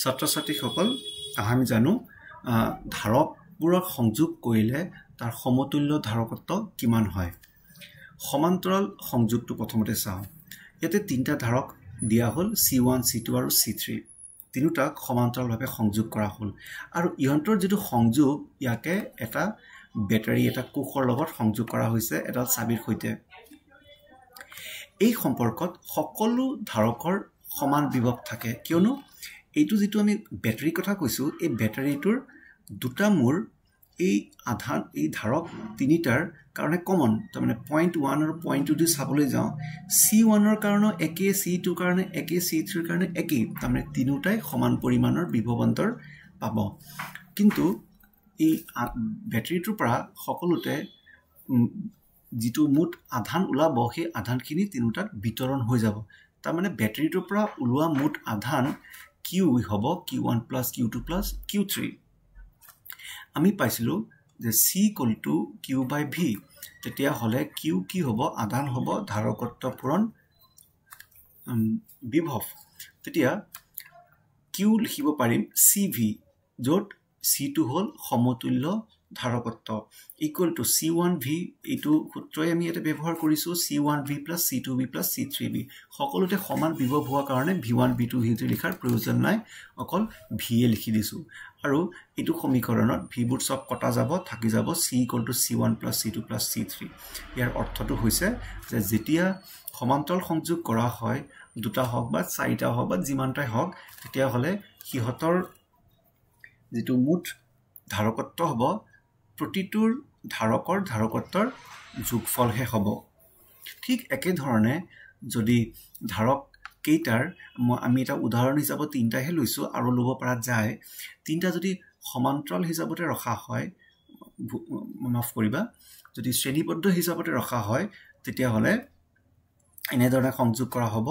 ছাত্ৰ-ছাত্ৰীসকল আমি জানো ধাৰকবোৰক সংযোগ কৰিলে তাৰ সমতুল্য ধাৰকত্ব কিমান হয় সমান্তৰাল সংযোগটো প্ৰথমতে চাওঁ ইয়াতে তিনটা ধাৰক দিয়া হ'ল C1 C2 আৰু C3 তিনিটাক সমান্তৰালভাৱে সংযোগ কৰা হ'ল আৰু ইহঁতৰ যেটো সংযোগ ইয়াকে এটা বেটাৰী এটা কোষৰ লগত সংযোগ কৰা হৈছে এটা চাবিৰ সৈতে এই সম্পৰ্কত সকলো ধাৰকৰ সমান বিভৱ থাকে কিয়নো এইটো যেটো আমি ব্যাটাৰী কথা কৈছো এই ব্যাটাৰীটোৰ দুটা মূৰ এই আধান এই ধাৰক তিনিটাৰ কাৰণে কমন তাৰ মানে 0.1 আৰু 0.2 দি চাবলৈ যাওঁ C1 ৰ কাৰণে একে C2 ৰ কাৰণে একে C3 ৰ কাৰণে একে তাৰ মানে তিনিটাই সমান পৰিমাণৰ বিভৱান্তৰ পাব কিন্তু এই ব্যাটাৰীটোৰ পৰা সকলোতে যেটো মুঠ আধান ওলাব সেই আধানখিনি তিনিটাত বিতৰণ হৈ যাব তাৰ মানে ব্যাটাৰীটোৰ পৰা ওলোৱা মুঠ আধান Q হ'ব Q1 plus Q2 plus Q3 আমি পাইছিলো যে C = Q by V তেতিয়া হলে Q কি হ'ব আধান হ'ব ধাৰকত্ব পূৰণ বিভৱ তেতিয়া Q লিখিব পাৰিম CV য'ত C2 হ'ল সমতুল্য ধাৰকত্ব equal to C1V এইটো সূত্ৰই আমি এটা ব্যৱহাৰ কৰিছো C1V plus C2V plus C3V সকলোতে সমান বিভৱ হোৱা কাৰণে V1 V2 V3 লিখাৰ প্ৰয়োজন নাই অকল VA লিখি দিছো আৰু এইটো সমীকৰণত V বোৰ সব কটা যাব থাকি যাব C = C1 plus C2 plus C3 ইয়াৰ অৰ্থটো হৈছে যে যেতিয়া সমান্তৰাল সংযোগ কৰা হয় দুটা হওক বা চাৰিটা হওক বা যিমানটাই হওক তেতিয়া হলে হিহতৰ যেটো মুঠ ধাৰকত্ব হ'ব প্ৰতিটোৰ ধাৰকৰ ধাৰকত্বৰ যোগফলহে হ'ব ঠিক একে ধৰণে যদি ধাৰক কেইটাৰ আমি এটা উদাহৰণ হিচাপত তিনটাহে লৈছো আৰু লব পৰা যায় তিনটা যদি সমান্তৰাল হিচাপতে ৰখা হয় মাফ কৰিবা যদি শ্ৰেণীবদ্ধ হিচাপতে ৰখা হয় তেতিয়া হলে এনে ধৰণে সংযোগ কৰা হ'ব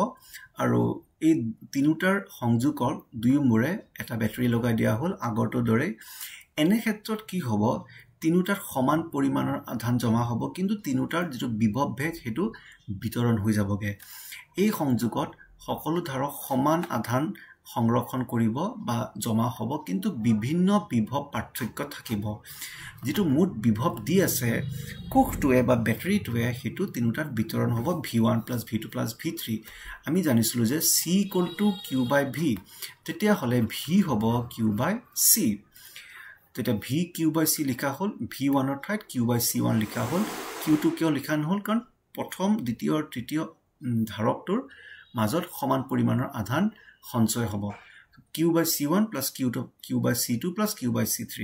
আৰু এই তিনিটাৰ সংযোগৰ দুই মূৰে এটা ব্যাটাৰী লগাই দিয়া হ'ল আগৰটো দৰে এনে ক্ষেত্ৰত কি হ'ব তিনিটাৰ সমান পৰিমাণৰ আধান জমা হ'ব কিন্তু তিনিটাৰ যেটো বিভৱ ভেদ হেতু বিতৰণ হৈ যাবগে এই সংযোগত সকলো ধাৰক সমান আধান সংৰক্ষণ কৰিব বা জমা হ'ব কিন্তু বিভিন্ন বিভৱ পাৰ্থক্য থাকিব যেটো মুঠ বিভৱ দি আছে কোষটোৱে বা ব্যাটাৰীটোৱে হেতু তিনিটাত বিতৰণ হ'ব V1 plus V2 plus V3 আমি জানিছিলো যে C = Q by V তেতিয়া হলে V হ'ব Q by C তেতিয়া V Q by C লিখা হ'ল V1 ৰ ঠাইত Q by C1 লিখা হ'ল Q2 কিয় লিখা নহল কাৰণ প্ৰথম দ্বিতীয় আৰু তৃতীয় ধাৰকটোৰ মাজত সমান পৰিমাণৰ আধান সঞ্চয় হ'ব Q by C1 plus Q by C2 plus Q by C3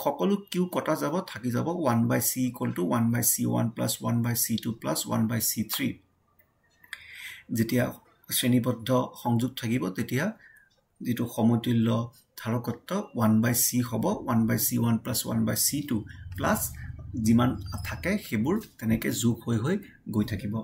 সকলো Q কটা যাব থাকি যাব 1 by C = 1 by C1 plus 1 by C2 plus 1 by C3 যেতিয়া শ্ৰেণীবদ্ধ সংযোগ থাকিব তেতিয়া যেটো সমতুল্য ধাৰকত্ব 1 by C হ'ব 1 by C1 plus 1 by C2 plus যিমান থাকে হেবোৰ তেনেকে যোগ হৈ গৈ থাকিব